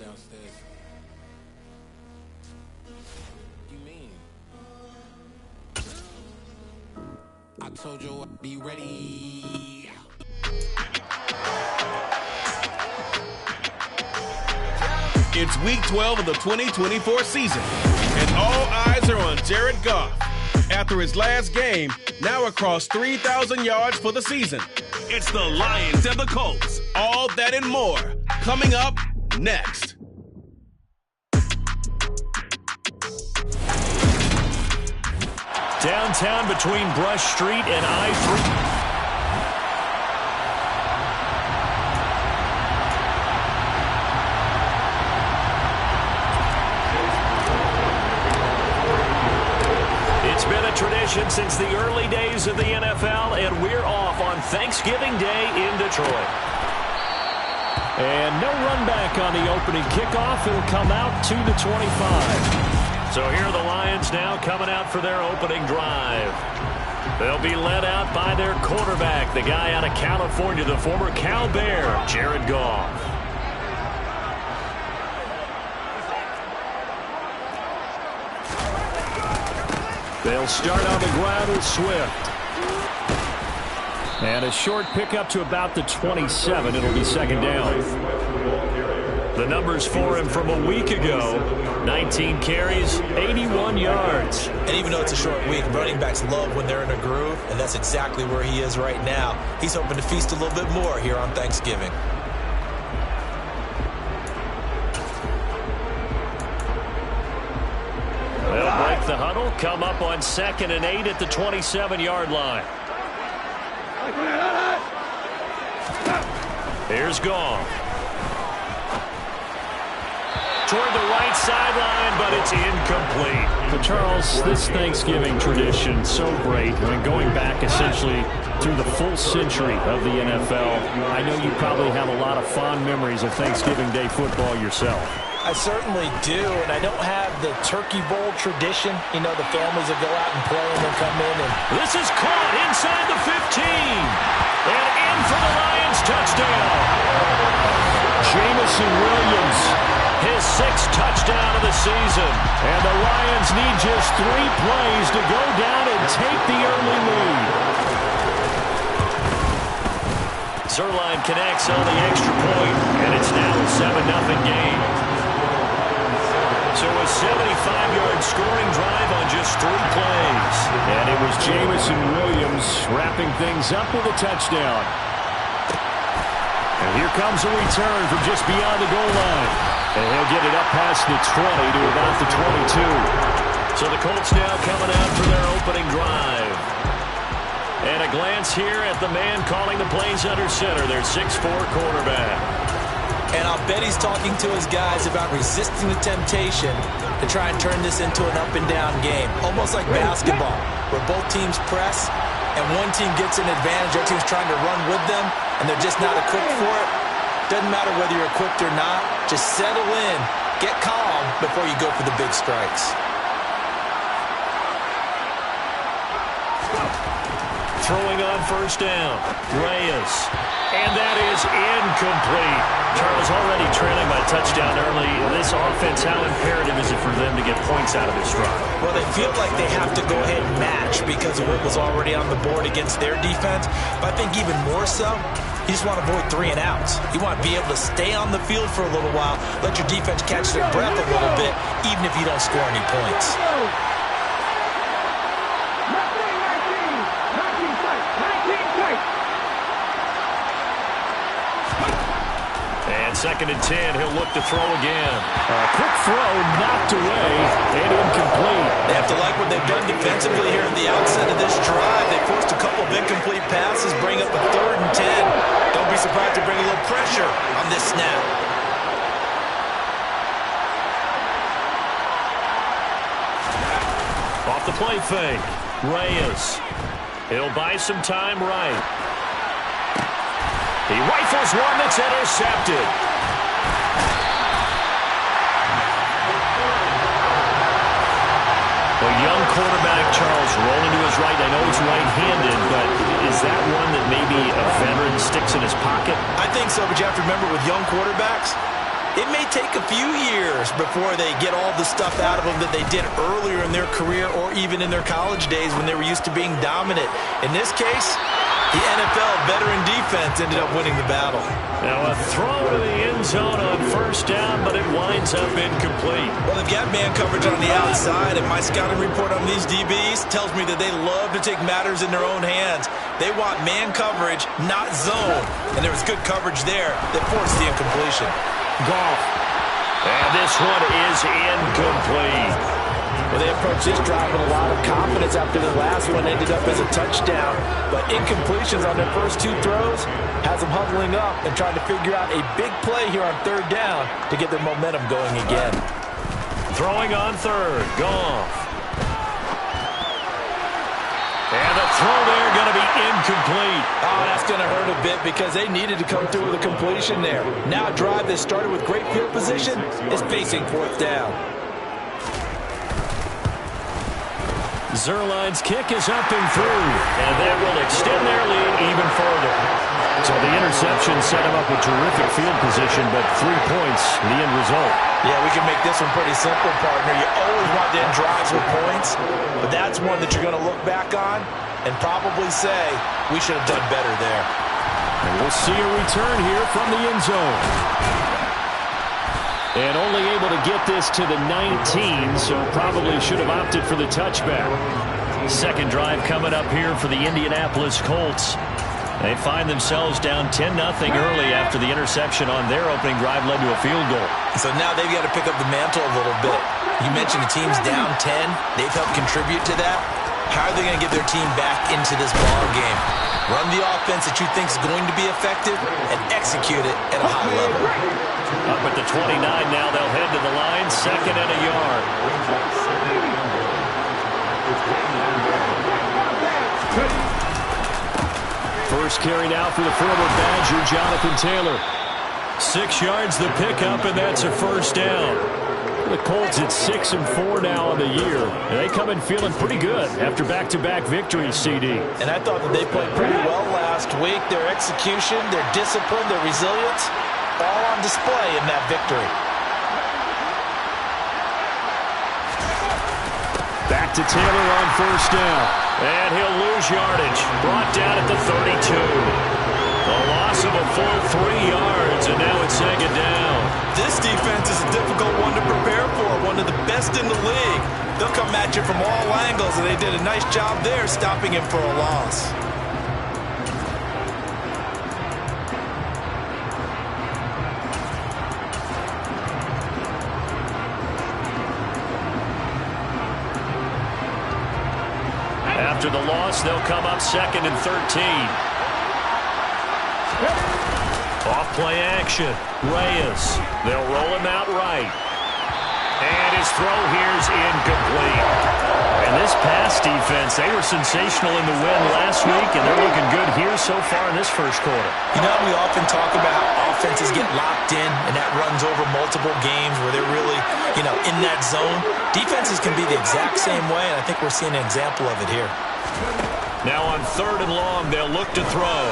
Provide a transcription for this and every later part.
downstairs. You mean? I told you I'd be ready. It's week 12 of the 2024 season, and all eyes are on Jared Goff. After his last game, now across 3,000 yards for the season. It's the Lions and the Colts. All that and more coming up next. Downtown between Brush Street and I-3. Tradition since the early days of the NFL, and we're off on Thanksgiving Day in Detroit. And no run back on the opening kickoff. It'll come out to the 25. So here are the Lions now coming out for their opening drive. They'll be led out by their quarterback, the guy out of California, the former Cal Bear, Jared Goff. They'll start on the ground with Swift. And a short pickup to about the 27. It'll be second down. The numbers for him from a week ago: 19 carries, 81 yards. And even though it's a short week, running backs love when they're in a groove, and that's exactly where he is right now. He's hoping to feast a little bit more here on Thanksgiving. They'll break the huddle, come up on 2nd and 8 at the 27-yard line. Here's Goff. Toward the right sideline, but it's incomplete. But Charles, this Thanksgiving tradition, so great. I mean, going back essentially through the full century of the NFL, I know you probably have a lot of fond memories of Thanksgiving Day football yourself. I certainly do, and I don't have the Turkey Bowl tradition. You know, the families that go out and play and then come in. And this is caught inside the 15. And in for the Lions touchdown. Jameson Williams, his 6th touchdown of the season. And the Lions need just 3 plays to go down and take the early lead. Zuerlein connects on the extra point, and it's now a 7-0 game. So a 75-yard scoring drive on just 3 plays. And it was Jameson Williams wrapping things up with a touchdown. And here comes a return from just beyond the goal line. And he'll get it up past the 20 to about the 22. So the Colts now coming out for their opening drive. And a glance here at the man calling the plays under center, their 6'4 quarterback. And I'll bet he's talking to his guys about resisting the temptation to try and turn this into an up-and-down game. Almost like basketball, where both teams press, and one team gets an advantage, the other team's trying to run with them, and they're just not equipped for it. Doesn't matter whether you're equipped or not. Just settle in, get calm before you go for the big strikes. Throwing on first down, Reyes. And that is incomplete. Charles already trailing by touchdown early. This offense, how imperative is it for them to get points out of this drive? Well, they feel like they have to go ahead and match because of what was already on the board against their defense. But I think even more so, you just want to avoid 3 and outs. You want to be able to stay on the field for a little while, let your defense catch their breath a little bit, even if you don't score any points. Second and 10, he'll look to throw again. A quick throw knocked away and incomplete. They have to like what they've done defensively here at the outset of this drive. They forced a couple of incomplete passes, bring up a 3rd and 10. Don't be surprised to bring a little pressure on this snap. Off the play fake, Reyes. He'll buy some time right. He rifles one that's intercepted. A young quarterback, Charles, rolling to his right. I know he's right-handed, but is that one that maybe a veteran sticks in his pocket? I think so, but you have to remember with young quarterbacks, It may take a few years before they get all the stuff out of them that they did earlier in their career or even in their college days when they were used to being dominant. In this case, the NFL veteran defense ended up winning the battle. Now a throw to the end zone on first down, but it winds up incomplete. Well, they've got man coverage on the outside, and my scouting report on these DBs tells me that they love to take matters in their own hands. They want man coverage, not zone. And there was good coverage there that forced the incompletion. Goff. And this one is incomplete. Well, they approached this drive with a lot of confidence after the last one ended up as a touchdown. But incompletions on their first two throws has them huddling up and trying to figure out a big play here on third down to get their momentum going again. Throwing on third, Goff. And the throw there going to be incomplete. Oh, that's going to hurt a bit because they needed to come through with a completion there. Now a drive that started with great field position is facing fourth down. Zuerlein's kick is up and through, and that will extend their lead even further. So the interception set him up with terrific field position, but 3 points, the end result. Yeah, we can make this one pretty simple, partner. You always want to end drives with points, but that's one that you're going to look back on and probably say, we should have done better there. And we'll see a return here from the end zone. And only able to get this to the 19, so probably should have opted for the touchback. Second drive coming up here for the Indianapolis Colts. They find themselves down 10-0 early after the interception on their opening drive led to a field goal. So now they've got to pick up the mantle a little bit. You mentioned the team's down 10. They've helped contribute to that. How are they going to get their team back into this ball game? Run the offense that you think is going to be effective and execute it at a high level. Up at the 29 now, they'll head to the line, 2nd and a yard. First carry now for the former Badger, Jonathan Taylor. 6 yards the pickup, and that's a first down. The Colts at 6-4 now on the year. And they come in feeling pretty good after back-to-back victories, CD. And I thought that they played pretty well last week. Their execution, their discipline, their resilience, all on display in that victory. Back to Taylor on first down. And he'll lose yardage. Brought down at the 32. A loss of a full 3 yards, and now it's 2nd down. This defense is a difficult one to prepare for, one of the best in the league. They'll come at you from all angles, and they did a nice job there stopping him for a loss. After the loss, they'll come up 2nd and 13. Off play action. Reyes. They'll roll him out right. And his throw here's incomplete. And this pass defense, they were sensational in the win last week, and they're looking good here so far in this first quarter. You know, we often talk about offenses get locked in, and that runs over multiple games where they're really, in that zone. Defenses can be the exact same way, and I think we're seeing an example of it here. Now on 3rd and long, they'll look to throw.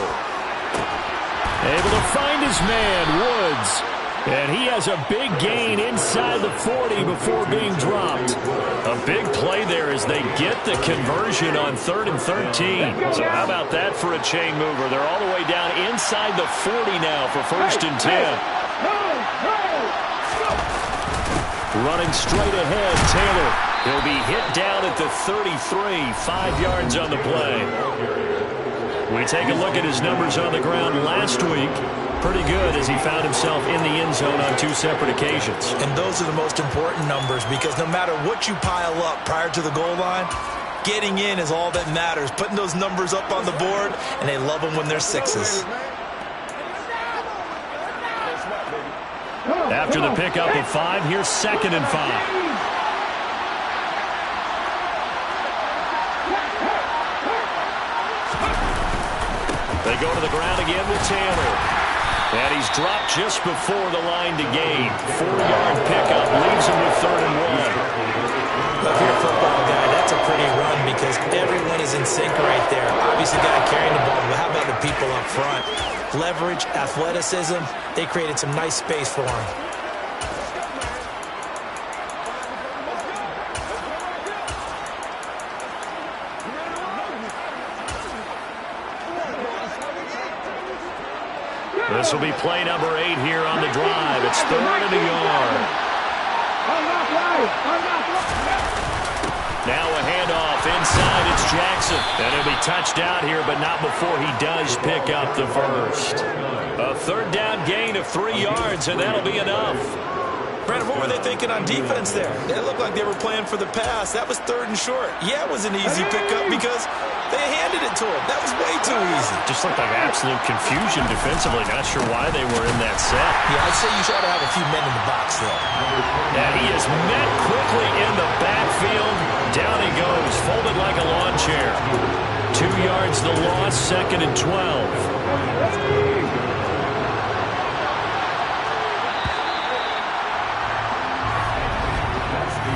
Able to find his man, Woods. And he has a big gain inside the 40 before being dropped. A big play there as they get the conversion on 3rd and 13. So how about that for a chain mover? They're all the way down inside the 40 now for 1st and 10. Running straight ahead, Taylor. He'll be hit down at the 33, 5 yards on the play. We take a look at his numbers on the ground last week. Pretty good as he found himself in the end zone on 2 separate occasions. And those are the most important numbers because no matter what you pile up prior to the goal line, getting in is all that matters. Putting those numbers up on the board, and they love them when they're 6s. After the pickup of 5, here's 2nd and 5. They go to the ground again with Taylor. And he's dropped just before the line to gain. 4-yard pickup leaves him with 3rd and 1. Look here, football guy, that's a pretty run because everyone is in sync right there. Obviously, the guy carrying the ball, but how about the people up front? Leverage, athleticism, they created some nice space for him. This will be play number 8 here on the drive. It's 3rd and a yard. Now a handoff inside. It's Jackson. And he'll be touched out here, but not before he does pick up the first. A 3rd down gain of 3 yards, and that'll be enough. Brandon, what were they thinking on defense there? It looked like they were playing for the pass. That was 3rd and short. Yeah, it was an easy pickup because they handed it to him. That was way too easy. Just looked like absolute confusion defensively. Not sure why they were in that set. Yeah, I'd say you should have a few men in the box there. And he is met quickly in the backfield. Down he goes, folded like a lawn chair. 2 yards the loss, 2nd and 12.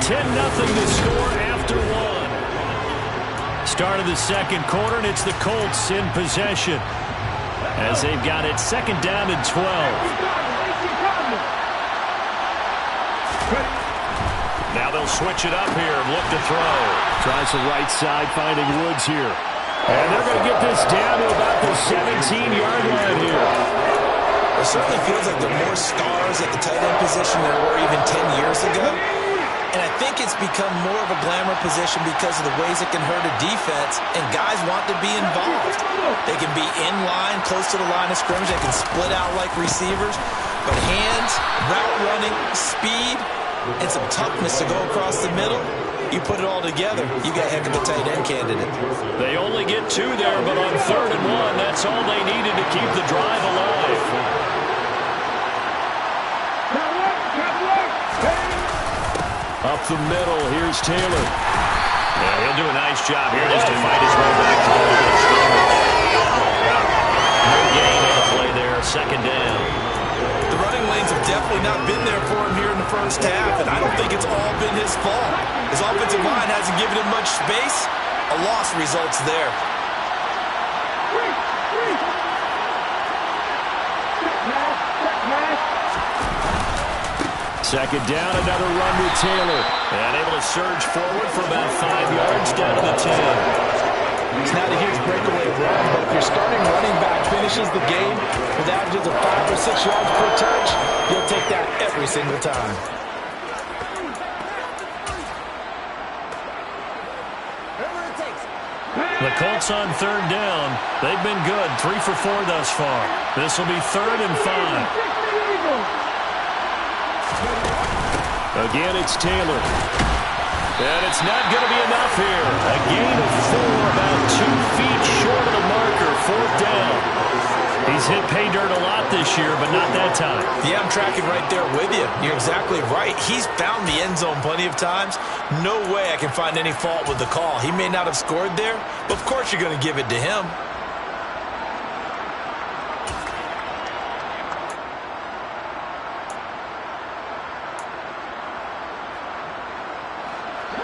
10-0 to score after 1. Start of the 2nd quarter, and it's the Colts in possession as they've got it 2nd down and 12. Now they'll switch it up here and look to throw. Tries the right side, finding Woods here. And they're going to get this down to about the 17-yard line here. It certainly feels like there are more stars at the tight end position than there were even 10 years ago. And I think it's become more of a glamour position because of the ways it can hurt a defense, and guys want to be involved. They can be in line, close to the line of scrimmage. They can split out like receivers. But hands, route running, speed, and some toughness to go across the middle, you put it all together, you got a heck of a tight end candidate. They only get 2 there, but on 3rd and 1, that's all they needed to keep the drive alive. Up the middle, here's Taylor. Yeah, he'll do a nice job here just to fight his way back to the line of scrimmage. No gain on the play there, 2nd down. The running lanes have definitely not been there for him here in the first half, and I don't think it's all been his fault. His offensive line hasn't given him much space. A loss results there. 2nd down, another run with Taylor. And able to surge forward for about 5 yards down to the 10. It's not a huge breakaway run, but if your starting running back finishes the game with averages of 5 or 6 yards per touch, you'll take that every single time. The Colts on 3rd down. They've been good, 3 for 4 thus far. This will be 3rd and 5. Again, it's Taylor. And it's not going to be enough here. A gain of 4, about 2 feet short of the marker, 4th down. He's hit pay dirt a lot this year, but not that time. Yeah, I'm tracking right there with you. You're exactly right. He's found the end zone plenty of times. No way I can find any fault with the call. He may not have scored there, but of course you're going to give it to him.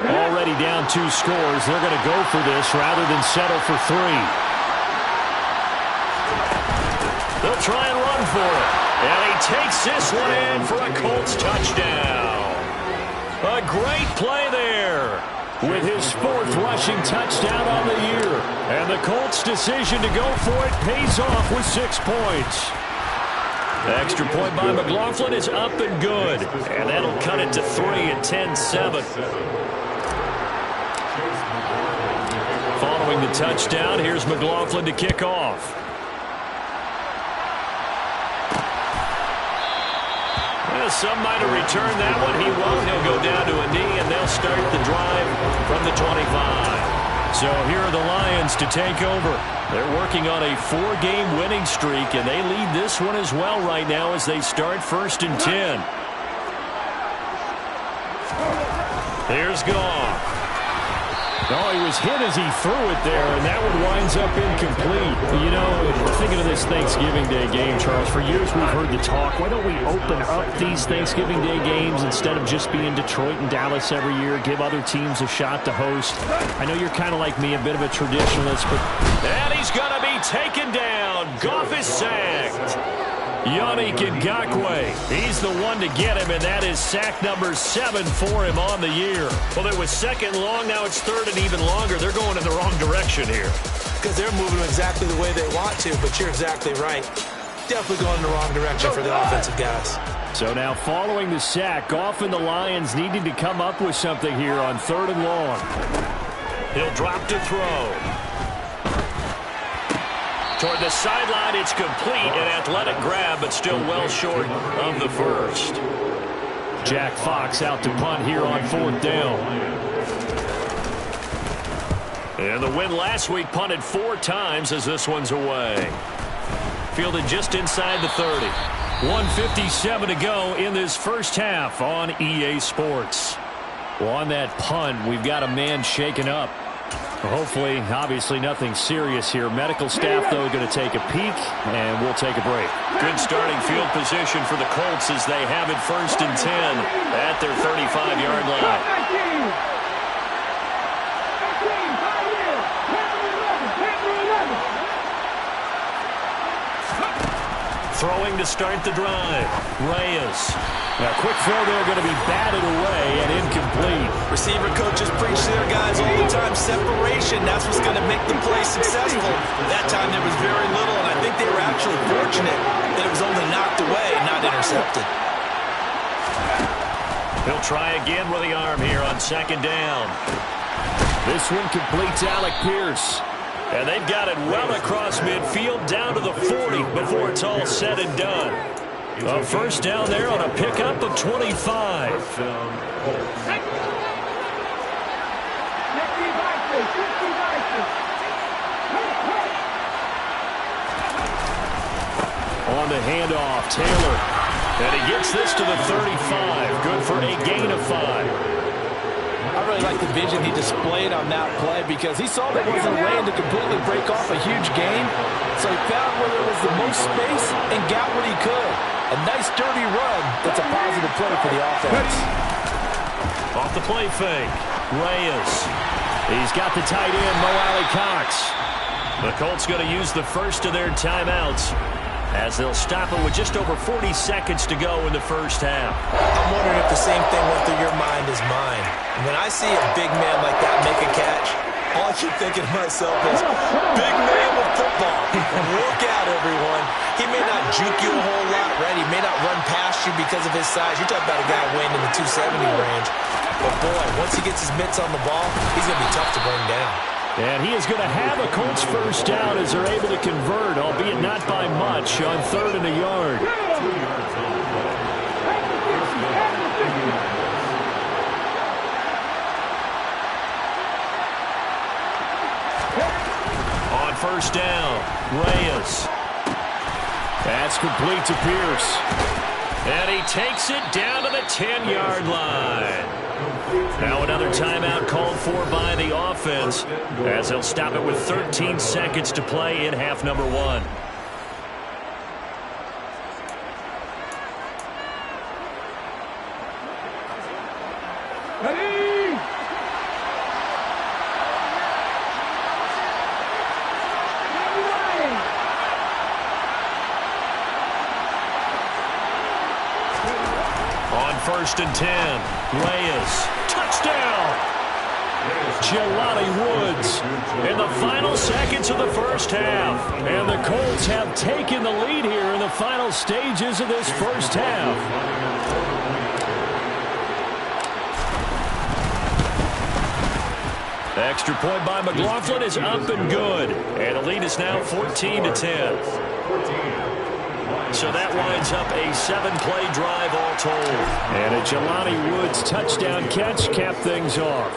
Already down 2 scores. They're going to go for this rather than settle for 3. They'll try and run for it. And he takes this one in for a Colts touchdown. A great play there with his 4th rushing touchdown on the year. And the Colts' decision to go for it pays off with 6 points. The extra point by McLaughlin is up and good. And that'll cut it to 3 at 10-7. Following the touchdown, here's McLaughlin to kick off. Well, some might have returned that one. He won't. He'll go down to a knee, and they'll start the drive from the 25. So here are the Lions to take over. They're working on a 4-game winning streak, and they lead this one as well right now as they start 1st and 10. Here's Goff. Oh, he was hit as he threw it there, and that one winds up incomplete. You know, thinking of this Thanksgiving Day game, Charles, for years we've heard the talk, why don't we open up these Thanksgiving Day games instead of just being Detroit and Dallas every year, give other teams a shot to host? I know you're kind of like me, a bit of a traditionalist, but... And he's going to be taken down. Goff is sacked. Yannick Ngakoue, he's the one to get him, and that is sack number 7 for him on the year. Well, it was 2nd long, now it's 3rd and even longer. They're going in the wrong direction here. Because they're moving exactly the way they want to, but you're exactly right. definitely going in the wrong direction for the offensive guys. So now following the sack, Goff and the Lions needing to come up with something here on 3rd and long. He'll drop to throw. Toward the sideline, it's complete. An athletic grab, but still well short of the first. Jack Fox out to punt here on 4th down. And the win last week punted 4 times as this one's away. Fielded just inside the 30. 1:57 to go in this first half on EA Sports. Well, on that punt, we've got a man shaken up. Hopefully, obviously nothing serious here. Medical staff, though, going to take a peek, and we'll take a break. Good starting field position for the Colts as they have it 1st and 10 at their 35-yard line. Throwing to start the drive. Reyes. Now, quick throw there going to be batted away and incomplete. Receiver coaches preach to their guys all the time. Separation, that's what's going to make the play successful. That time there was very little, and I think they were actually fortunate that it was only knocked away, not intercepted. He'll try again with the arm here on 2nd down. This one completes Alec Pierce. And they've got it well across midfield down to the 40 before it's all said and done. A first down there on a pickup of 25. On the handoff, Taylor. And he gets this to the 35. Good for a gain of 5. I really like the vision he displayed on that play because he saw there wasn't a lane to completely break off a huge gain. So he found where there was the most space and got what he could. A nice, dirty run. That's a positive play for the offense. Off the play fake. Reyes. He's got the tight end, Mo Alley-Cox. The Colts going to use the first of their timeouts as they'll stop it with just over 40 seconds to go in the first half. I'm wondering if the same thing went through your mind as mine. When I see a big man like that make a catch, all I keep thinking to myself is, big man with football. Look out, everyone. He may not juke you a whole lot, right? He may not run past you because of his size. You're talking about a guy weighing in the 270 range. But, boy, once he gets his mitts on the ball, he's going to be tough to bring down. And he is going to have a Colts first down as they're able to convert, albeit not by much, on 3rd and a yard. On first down, Reyes. That's complete to Pierce. And he takes it down to the 10-yard line. Now another timeout called for by the offense as they'll stop it with 13 seconds to play in half number 1. On 1st and 10, Reyes. Touchdown! Jelani Woods in the final seconds of the first half. And the Colts have taken the lead here in the final stages of this first half. Extra point by McLaughlin is up and good. And the lead is now 14-10. So that winds up a 7-play drive all told. And a Jelani Woods touchdown catch capped things off.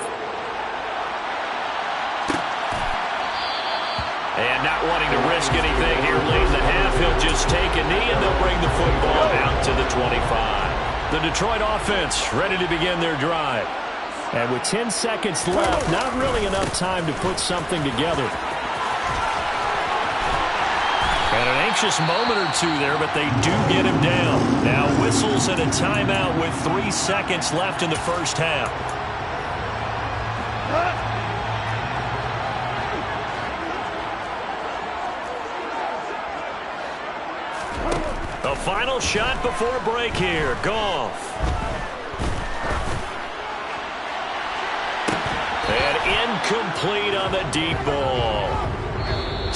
And not wanting to risk anything here late in the half, he'll just take a knee and they'll bring the football out to the 25. The Detroit offense ready to begin their drive. And with 10 seconds left, not really enough time to put something together. And an anxious moment or two there, but they do get him down. Now whistles and a timeout with 3 seconds left in the first half. The final shot before break here. Goff. And incomplete on the deep ball.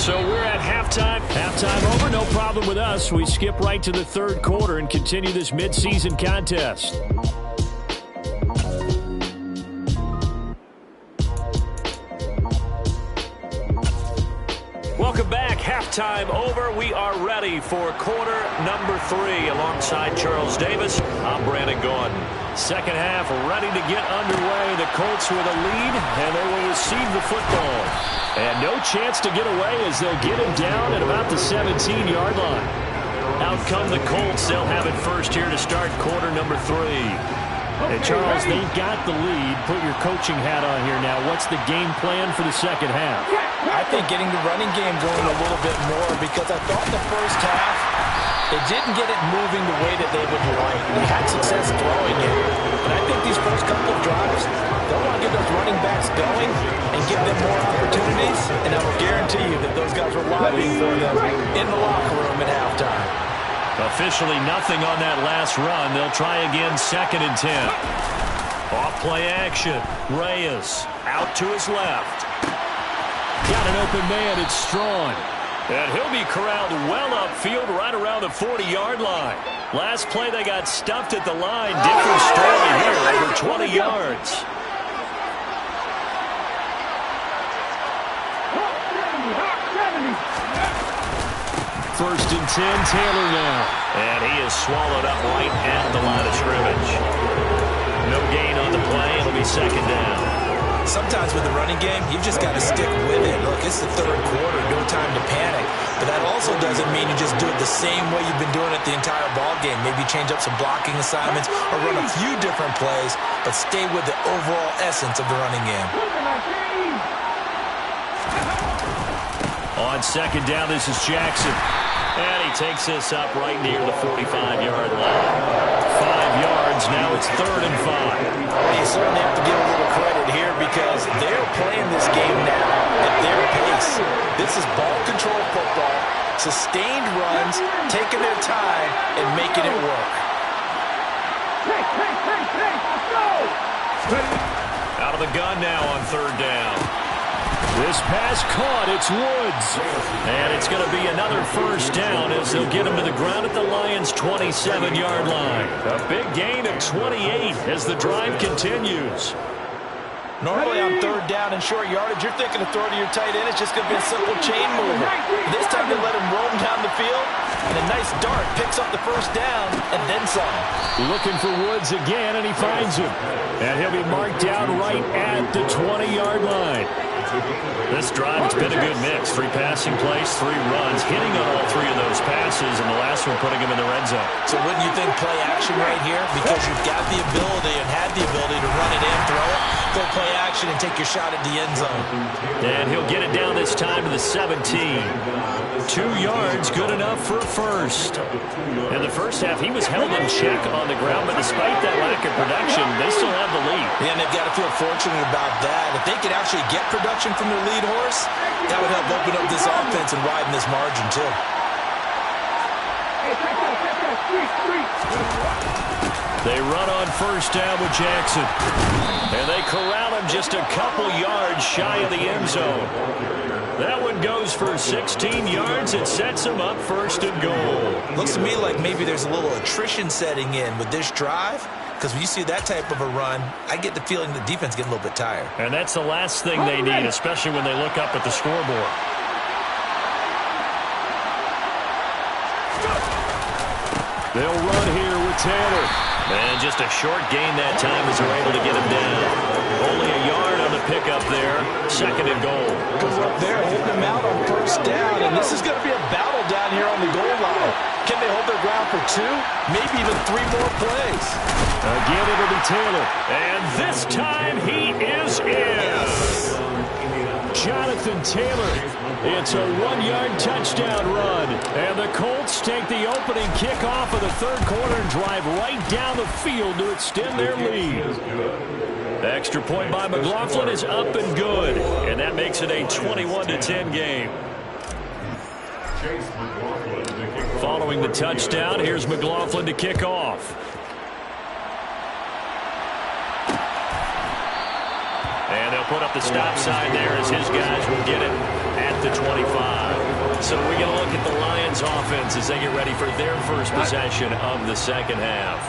So we're at halftime. Halftime over, no problem with us. We skip right to the third quarter and continue this midseason contest. Welcome back. Halftime over. We are ready for quarter number 3. Alongside Charles Davis, I'm Brandon Gaudin. Second half ready to get underway. The Colts with a lead, and they will receive the football. And no chance to get away as they'll get him down at about the 17-yard line. Out come the Colts. They'll have it first here to start quarter number 3. Hey, Charles, they've got the lead. Put your coaching hat on here now. What's the game plan for the second half? I think getting the running game going a little bit more, because I thought the first half, they didn't get it moving the way that they would like. They had success throwing it. But I think these first couple of drives, they'll want to get those running backs going and give them more opportunities. And I will guarantee you that those guys were lobbying for them in the locker room at halftime. Officially nothing on that last run. They'll try again, 2nd and 10. Off play action. Reyes out to his left. Got an open man. It's Strachan. And he'll be corralled well upfield right around the 40-yard line. Last play they got stuffed at the line. Different story here, over 20 yards. First and 10, Taylor now. And he is swallowed up right at the line of scrimmage. No gain on the play. It'll be 2nd down. Sometimes with the running game, you've just got to stick with it. Look, it's the third quarter, no time to panic. But that also doesn't mean you just do it the same way you've been doing it the entire ball game. Maybe change up some blocking assignments or run a few different plays, but stay with the overall essence of the running game. On 2nd down, this is Jackson. And he takes this up right near the 45-yard line. 5 yards, now it's 3rd and 5. You certainly have to give a little credit here because they're playing this game now at their pace. This is ball control football, sustained runs, taking their time, and making it work. Out of the gun now on 3rd down. This pass caught. It's Woods. And it's going to be another first down as they'll get him to the ground at the Lions' 27-yard line. A big gain of 28 as the drive continues. Normally on 3rd down and short yardage, you're thinking to throw to your tight end. It's just going to be a simple chain mover. This time they let him roam down the field, and a nice dart picks up the first down and then some. Looking for Woods again, and he finds him. And he'll be marked down right at the 20-yard line. This drive, it's been a good mix. 3 passing plays, 3 runs, hitting on all 3 of those passes, and the last one putting him in the red zone. So wouldn't you think play action right here? Because you've got the ability and had the ability to run it in, throw it, go play action, and take your shot at the end zone. And he'll get it down this time to the 17. 2 yards, good enough for a first. In the first half, he was held in check on the ground, but despite that lack of production, they still have the lead. Yeah, and they've got to feel fortunate about that. If they could actually get production from their lead horse, that would help open up this offense and widen this margin, too. They run on first down with Jackson. And they corral him just a couple yards shy of the end zone. That one goes for 16 yards. It sets him up 1st and goal. Looks to me like maybe there's a little attrition setting in with this drive. Because when you see that type of a run, I get the feeling the defense getting a little bit tired. And that's the last thing they need, especially when they look up at the scoreboard. They'll run here with Taylor. And just a short gain that time as they're able to get him down. Only a yard on the pickup there. 2nd and goal. Goes up there, holding him out on first down. And this is going to be a battle down here on the goal line. Can they hold their ground for 2? Maybe even 3 more plays. Again, it'll be Taylor. And this time he is in. Jonathan Taylor. It's a 1-yard touchdown run. And the Colts take the opening kickoff of the third quarter and drive right down the field to extend their lead. The extra point by McLaughlin is up and good. And that makes it a 21-10 game. Following the touchdown, here's McLaughlin to kick off. And they'll put up the stop sign there as his guys will get it at the 25. So we're going to look at the Lions offense as they get ready for their first possession of the second half.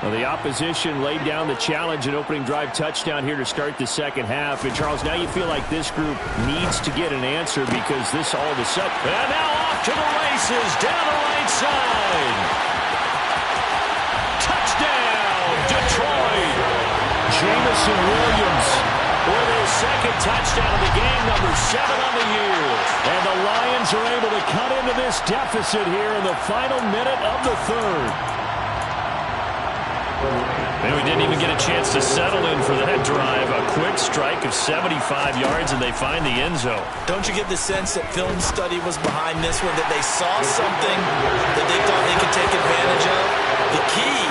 Well, the opposition laid down the challenge, an opening drive touchdown here to start the second half. And, Charles, now you feel like this group needs to get an answer because this all of a sudden... And now off to the races, down the right side. Touchdown, Detroit. Jameson Williams with his second touchdown of the game, number 7 on the year. And the Lions are able to cut into this deficit here in the final minute of the third. And we didn't even get a chance to settle in for that drive. A quick strike of 75 yards, and they find the end zone. Don't you get the sense that film study was behind this one, that they saw something that they thought they could take advantage of? The key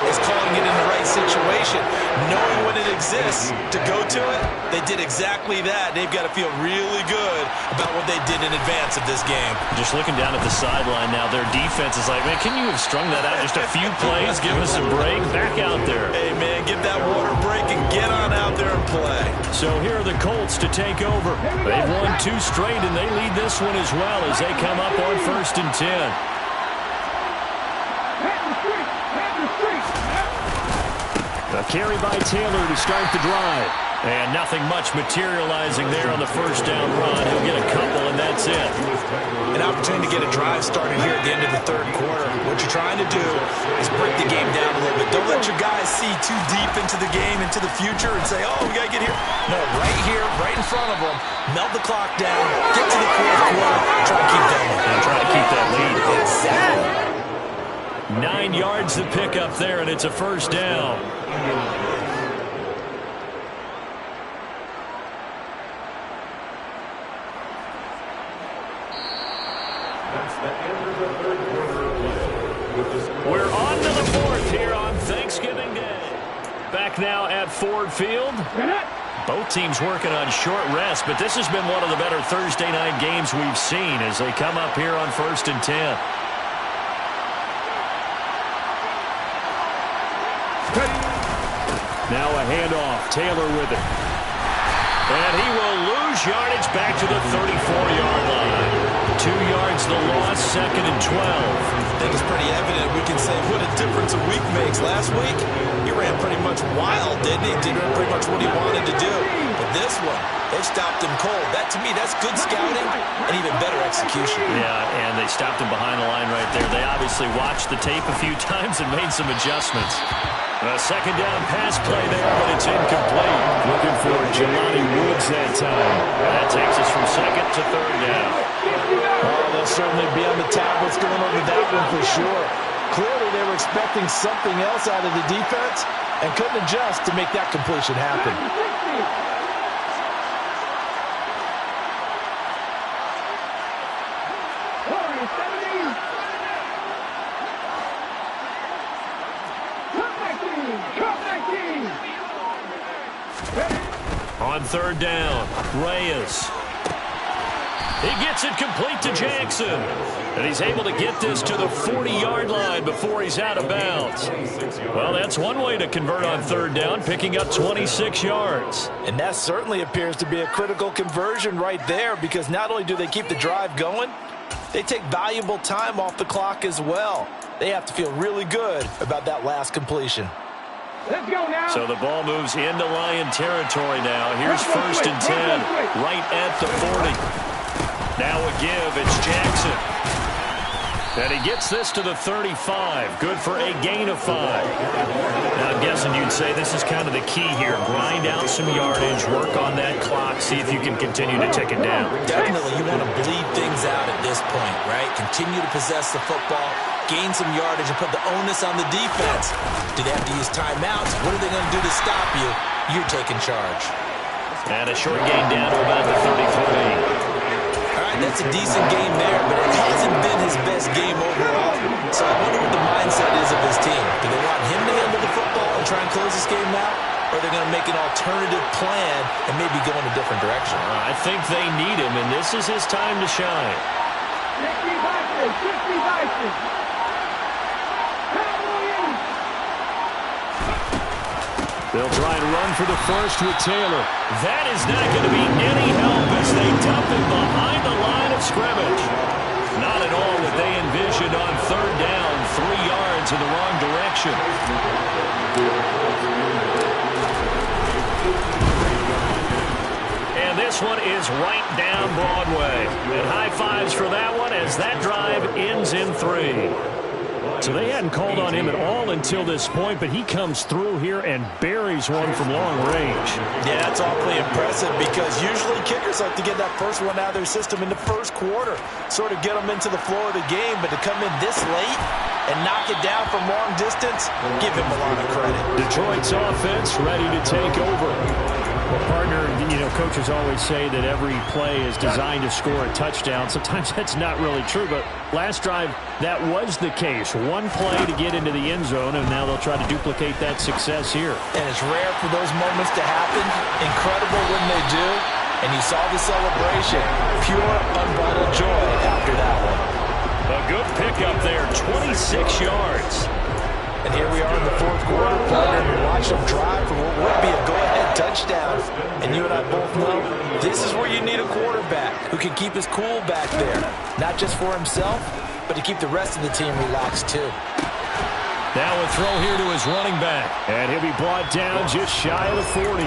is calling it in the right situation. Knowing when it exists to go to it, they did exactly that. They've got to feel really good about what they did in advance of this game. Just looking down at the sideline now, their defense is like, man, can you have strung that out just a few plays? Give us a break. Back out there. Hey, man, get that water break and get on out there and play. So here are the Colts to take over. They've won 2 straight, and they lead this one as well as they come up on 1st and 10. A carry by Taylor to start the drive. And nothing much materializing there on the first down run. He'll get a couple, and that's it. An opportunity to get a drive started here at the end of the third quarter. What you're trying to do is break the game down a little bit. Don't let your guys see too deep into the game, into the future, and say, oh, we got to get here. No, right here, right in front of them, melt the clock down, get to the fourth quarter, try to keep that one. And try to keep that lead. Exactly. 9 yards to pick up there, and it's a first down. We're on to the fourth here on Thanksgiving Day. Back now at Ford Field. Both teams working on short rest, but this has been one of the better Thursday night games we've seen as they come up here on 1st and 10. Now a handoff. Taylor with it. And he will lose yardage back to the 34-yard line. 2 yards the loss, 2nd and 12. I think it's pretty evident. We can say what a difference a week makes. Last week, he ran pretty much wild, didn't he? Did pretty much what he wanted to do. But this one, they stopped him cold. That, to me, that's good scouting and even better execution. Yeah, and they stopped him behind the line right there. They obviously watched the tape a few times and made some adjustments. A second down pass play there, but it's incomplete. Looking for Jelani Woods that time. That takes us from 2nd to 3rd down. Oh, they'll certainly be on the tablets going over that one for sure. Clearly, they were expecting something else out of the defense and couldn't adjust to make that completion happen. On 3rd down, Reyes. He gets it complete to Jackson. And he's able to get this to the 40-yard line before he's out of bounds. Well, that's one way to convert on 3rd down, picking up 26 yards. And that certainly appears to be a critical conversion right there, because not only do they keep the drive going, they take valuable time off the clock as well. They have to feel really good about that last completion. Let's go now. So the ball moves into Lion territory now. Here's 1st and 10, right at the 40. Now a give, it's Jackson. And he gets this to the 35. Good for a gain of 5. Now I'm guessing you'd say this is kind of the key here. Grind out some yardage, work on that clock, see if you can continue to tick it down. Definitely, you want to bleed things out at this point, right? Continue to possess the football, gain some yardage, and put the onus on the defense. Do they have to use timeouts? What are they going to do to stop you? You're taking charge. And a short gain down to about the 33. That's a decent game there, but it hasn't been his best game overall. So I wonder what the mindset is of his team. Do they want him to handle the football and try and close this game out? Or are they going to make an alternative plan and maybe go in a different direction? I think they need him, and this is his time to shine. 60 Vikings. They'll try and run for the first with Taylor. That is not going to be any help as they dump him behind the line of scrimmage. Not at all what they envisioned on third down, 3 yards in the wrong direction. And this one is right down Broadway. And high fives for that one as that drive ends in 3. So they hadn't called on him at all until this point, but he comes through here and buries one from long range. Yeah, that's awfully impressive because usually kickers like to get that first one out of their system in the first quarter, sort of get them into the flow of the game, but to come in this late and knock it down from long distance, give him a lot of credit. Detroit's offense ready to take over. Well, partner, coaches always say that every play is designed to score a touchdown. Sometimes that's not really true, but last drive, that was the case. One play to get into the end zone, and now they'll try to duplicate that success here. And it's rare for those moments to happen. Incredible when they do. And you saw the celebration. Pure, unbridled joy after that one. A good pickup there, 26 yards. And here we are in the fourth quarter, partner, and watch them drive for what would be a go-ahead touchdown. And you and I both know this is where you need a quarterback who can keep his cool back there. Not just for himself, but to keep the rest of the team relaxed too. Now a throw here to his running back. And he'll be brought down just shy of the 40.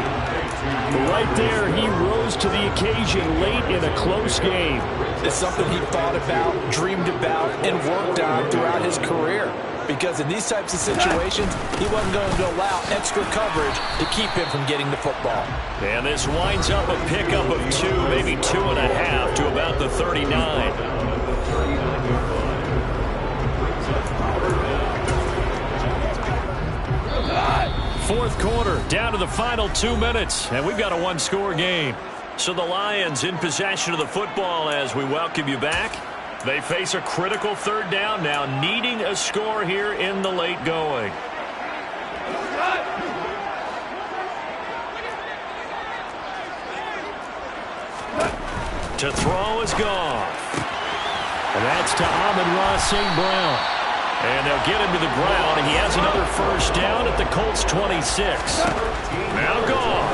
Right there, he rose to the occasion late in a close game. It's something he thought about, dreamed about, and worked on throughout his career. Because in these types of situations, he wasn't going to allow extra coverage to keep him from getting the football. And this winds up a pickup of 2, maybe 2.5 to about the 39. Fourth quarter, down to the final 2 minutes, and we've got a one-score game. So the Lions in possession of the football as we welcome you back. They face a critical third down now, needing a score here in the late going. To throw is Goff. And that's to Amon-Ra St. Brown. And they'll get him to the ground, and he has another first down at the Colts 26. Now Goff.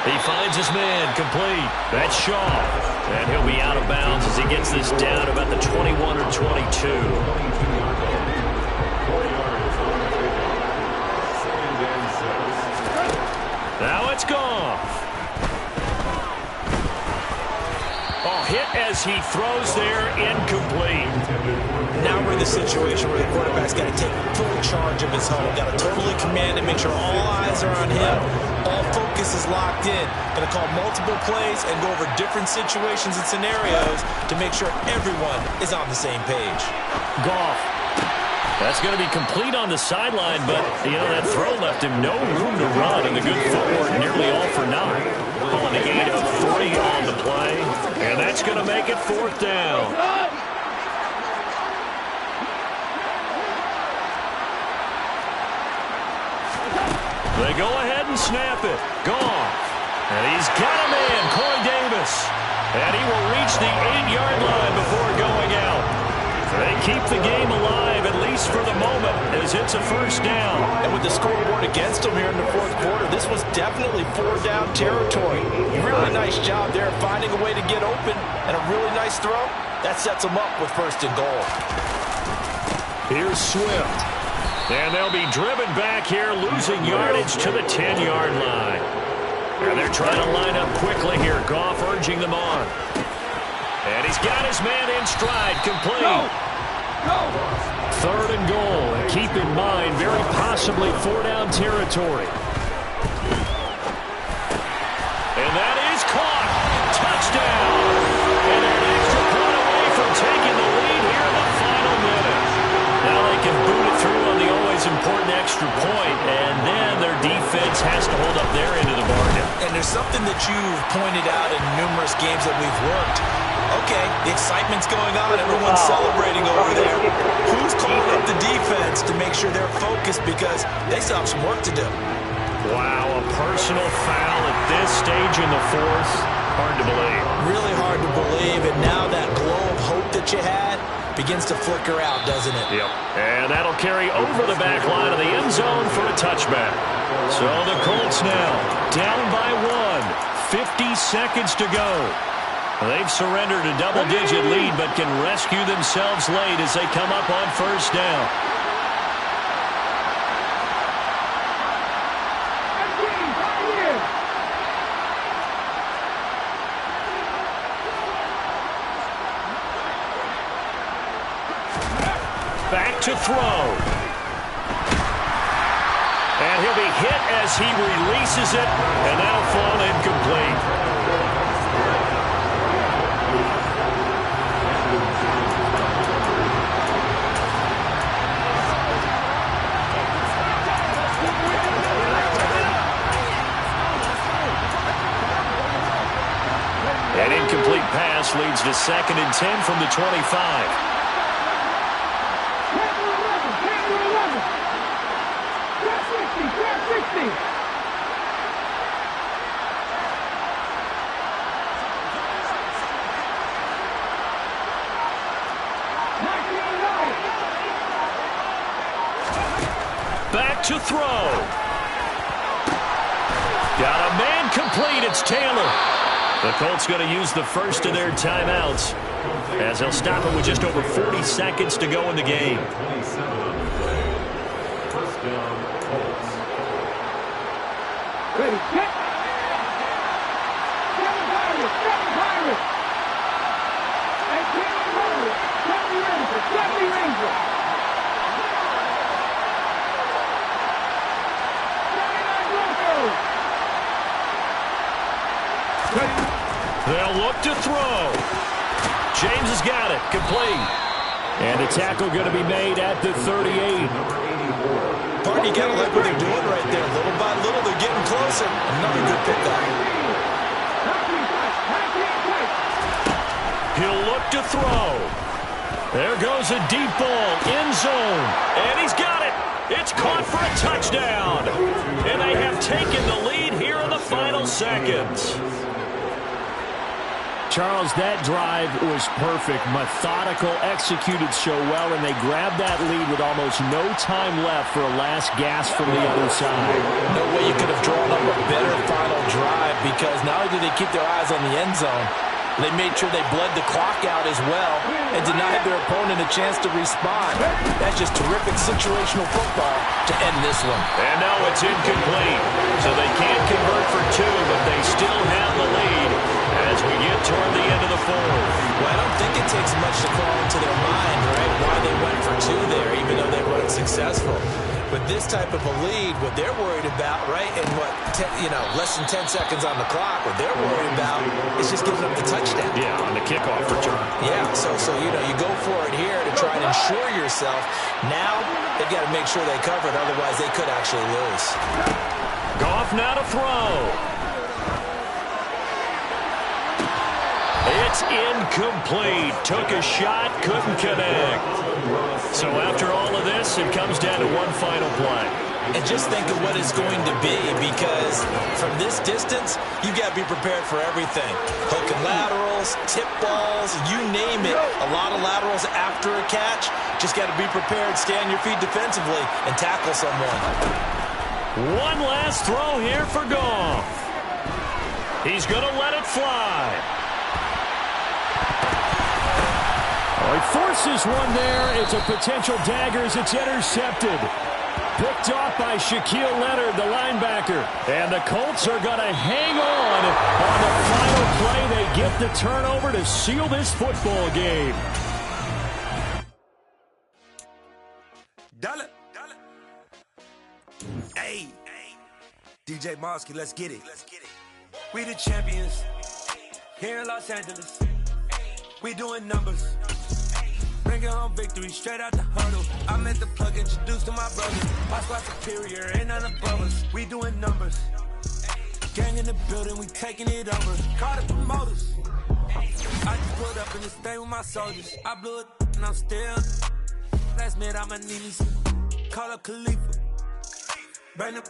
He finds his man complete. That's Shaw. And he'll be out of bounds as he gets this down about the 21 or 22. Now it's Goff. Oh, hit as he throws there, incomplete. Now we're in the situation where the quarterback's got to take full charge of his home. Got to totally command and make sure all eyes are on him. All focus is locked in. Going to call multiple plays and go over different situations and scenarios to make sure everyone is on the same page. Goff. That's going to be complete on the sideline, but, that throw left him no room to run, and the good footwork nearly all for naught. Calling a gain of 3 on the play, and that's going to make it fourth down. They go ahead and snap it. Goff. And he's got a man, Corey Davis. And he will reach the 8-yard line before going out. They keep the game alive, at least for the moment, as it's a first down. And with the scoreboard against them here in the fourth quarter, this was definitely 4-down territory. Really nice job there finding a way to get open, and a really nice throw. That sets them up with first and goal. Here's Swift. And they'll be driven back here, losing yardage to the 10-yard line. And they're trying to line up quickly here. Goff urging them on. And he's got his man in stride, complete. Go. Third and goal. And keep in mind, very possibly 4-down territory. And that is caught. Touchdown. And an extra point away from taking the lead here in the final minute. Now they can boot it through on the always important extra point, and then their defense has to hold up their end of the bargain. And there's something that you've pointed out in numerous games that we've worked. Okay, the excitement's going on. Everyone's celebrating over there. Who's calling up the defense to make sure they're focused because they still have some work to do? Wow, a personal foul at this stage in the fourth. Hard to believe. Really hard to believe, and now that glow of hope that you had, begins to flicker out, doesn't it? Yep. And that'll carry over the back line of the end zone for a touchback. So the Colts now down by 1. 50 seconds to go. They've surrendered a double-digit lead, but can rescue themselves late as they come up on first down. Back to throw. And he'll be hit as he releases it, and that'll fall incomplete. An incomplete pass leads to 2nd and 10 from the 25. Back to throw. Got a man complete. It's Taylor. The Colts going to use the first of their timeouts as they'll stop it with just over 40 seconds to go in the game. They'll look to throw. James has got it. Complete. And a tackle going to be made at the 38. Party, you got to like what they're doing right there. Little by little, they're getting closer. Another good pickup. He'll look to throw. There goes a deep ball. End zone. And he's got it. It's caught for a touchdown. And they have taken the lead here in the final seconds. Charles, that drive was perfect. Methodical, executed so well, and they grabbed that lead with almost no time left for a last gasp from the other side. No way you could have drawn up a better final drive, because not only did they keep their eyes on the end zone, they made sure they bled the clock out as well and denied their opponent a chance to respond. That's just terrific situational football to end this one. And now it's incomplete. So they can't convert for 2, but they still have the lead as we get toward the end of the 4th. Well, I don't think it takes much to call into their mind, right, why they went for 2 there, even though they weren't successful. With this type of a lead, what they're worried about, right, and less than 10 seconds on the clock, what they're worried about is just giving up the touchdown. Yeah, on the kickoff return. Yeah, so you go for it here to try and ensure yourself. Now they've got to make sure they cover it, otherwise they could actually lose. Goff now to throw. It's incomplete. Took a shot, couldn't connect. So after all of this, it comes down to one final play. And just think of what it's going to be, because from this distance, you got to be prepared for everything. Hook and laterals, tip balls, you name it. A lot of laterals after a catch. Just got to be prepared, stay on your feet defensively, and tackle someone. One last throw here for Goff. He's going to let it fly. He forces one there. It's a potential dagger as it's intercepted. Picked off by Shaquille Leonard, the linebacker. And the Colts are going to hang on the final play. They get the turnover to seal this football game. Dollar. Hey, DJ Mosky, let's get it. We the champions here in Los Angeles. We doing numbers. Bringing home victory straight out the huddle. I met the plug, introduced to my brothers. My squad superior, ain't none above us. We doing numbers. Gang in the building, we taking it over. Call the promoters. I just pulled up in this thing with my soldiers. I blew it and I'm still. Last minute, I'ma need me some. Call up Khalifa. Bring the